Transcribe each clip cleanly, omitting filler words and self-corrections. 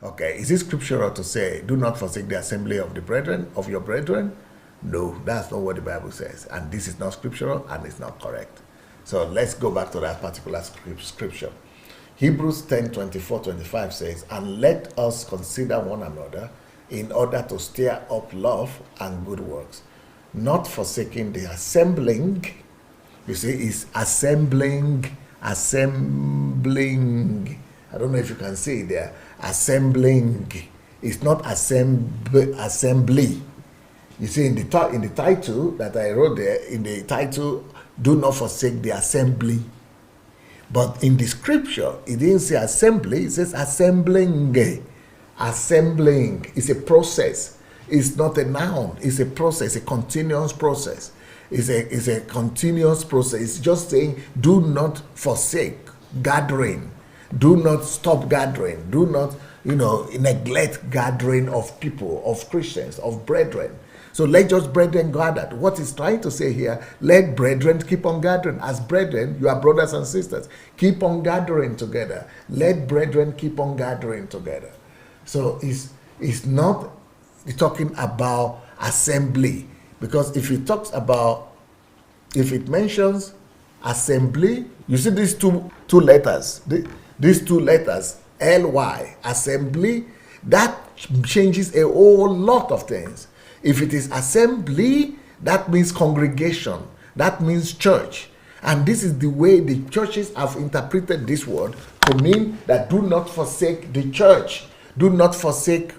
Okay, is it scriptural to say, do not forsake the assembly of the brethren, of your brethren? No, that's not what the Bible says. And this is not scriptural and it's not correct. So let's go back to that particular scripture. Hebrews 10:24-25 says, and let us consider one another in order to stir up love and good works, not forsaking the assembling. You see, it's assembling. I don't know if you can see it there. Assembling. It's not assembly. You see, in the title that I wrote there, in the title, do not forsake the assembly. But in the scripture, it didn't say assembly, it says assembling. Assembling is a process. It's not a noun, it's a process, a continuous process. It's a continuous process. It's just saying, do not forsake gathering. Do not stop gathering. Do not, neglect gathering of people, of Christians, of brethren. So let just brethren gather. What it's trying to say here, let brethren keep on gathering. As brethren, you are brothers and sisters. Keep on gathering together. Let brethren keep on gathering together. So it's not talking about assembly. Because if it mentions assembly, you see these two letters, these two letters, L-Y, assembly, that changes a whole lot of things. If it is assembly, that means congregation, that means church. And this is the way the churches have interpreted this word to mean that do not forsake the church. Do not forsake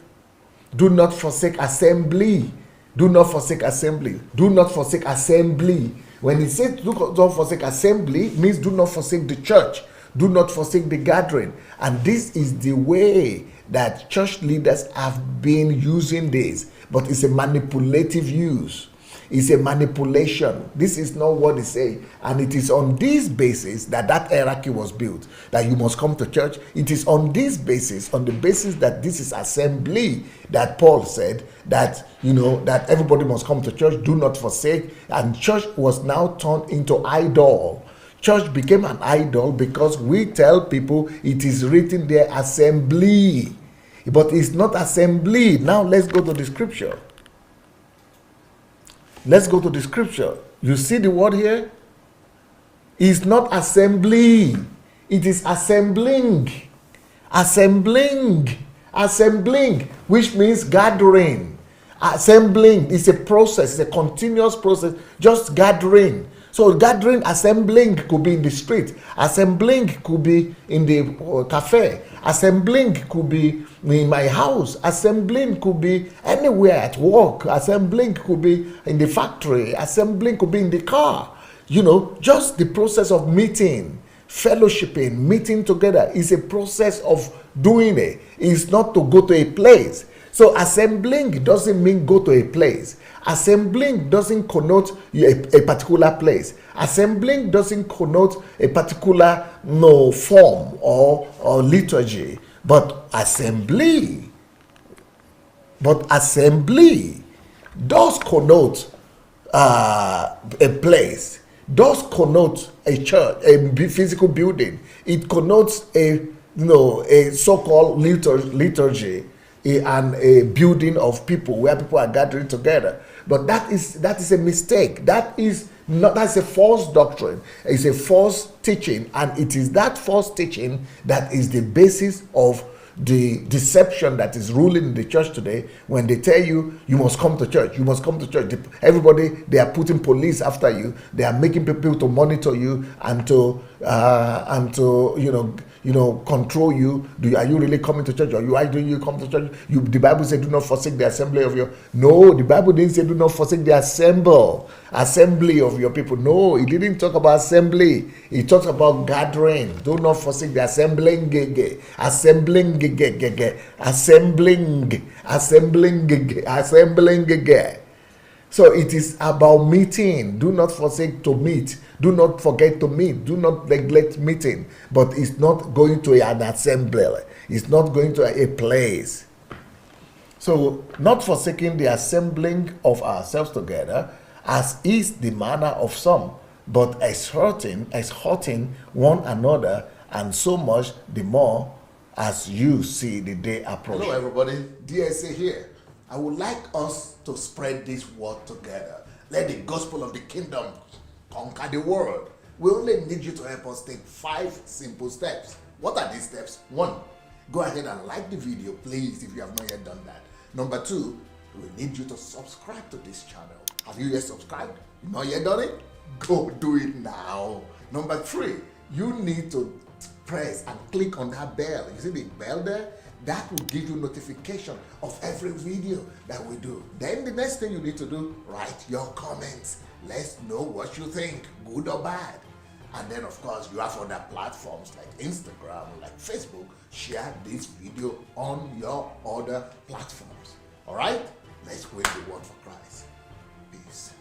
assembly. Do not forsake assembly. Do not forsake assembly. When it says do not forsake assembly, it means do not forsake the church. Do not forsake the gathering. And this is the way that church leaders have been using this. But it's a manipulative use. It's a manipulation. This is not what it's saying. And it is on this basis that hierarchy was built. That you must come to church. It is on this basis, on the basis that this is assembly, that Paul said that, that everybody must come to church, do not forsake. And church was now turned into idol. Church became an idol because we tell people it is written there assembly. But it's not assembly. Now let's go to the scripture. Let's go to the scripture. You see the word here? It's not assembly. It is assembling. Assembling. Assembling, which means gathering. Assembling is a process, it's a continuous process, just gathering. So gathering, assembling could be in the street. Assembling could be in the cafe. Assembling could be in my house. Assembling could be anywhere at work. Assembling could be in the factory. Assembling could be in the car. Just the process of meeting, fellowshipping, meeting together is a process of doing it. It's not to go to a place. So assembling doesn't mean go to a place. Assembling doesn't connote a particular place. Assembling doesn't connote a particular form or liturgy. But assembly does connote a place, does connote a church, a physical building. It connotes a so-called liturgy and a building of people where people are gathering together. But that is a mistake. That's a false doctrine. It's a false teaching, and it is that false teaching that is the basis of the deception that is ruling in the church today. When they tell you must come to church, you must come to church. Everybody, they are putting police after you. They are making people to monitor you and to control you. Are you really coming to church, or why do you come to church? The Bible said do not forsake the assembly of your. No, the Bible didn't say do not forsake the assembly of your people. No, it didn't talk about assembly. It talks about gathering. Do not forsake the assembling. So it is about meeting. Do not forsake to meet. Do not forget to meet. Do not neglect meeting. But it's not going to an assembly. It's not going to a place. So not forsaking the assembling of ourselves together, as is the manner of some, but exhorting one another, and so much the more as you see the day approaching. Hello everybody, DSA here. I would like us to spread this word together. Let the gospel of the kingdom conquer the world. We only need you to help us take 5 simple steps. What are these steps? 1, go ahead and like the video, please, if you have not yet done that. Number 2, we need you to subscribe to this channel. Have you yet subscribed? You not yet done it? Go do it now. Number 3, you need to press and click on that bell. You see the bell there? That will give you notification of every video that we do. Then the next thing you need to do, write your comments. Let's know what you think, good or bad. And then of course you have other platforms like Instagram, like Facebook. Share this video on your other platforms. All right? Let's win the world for Christ. Peace.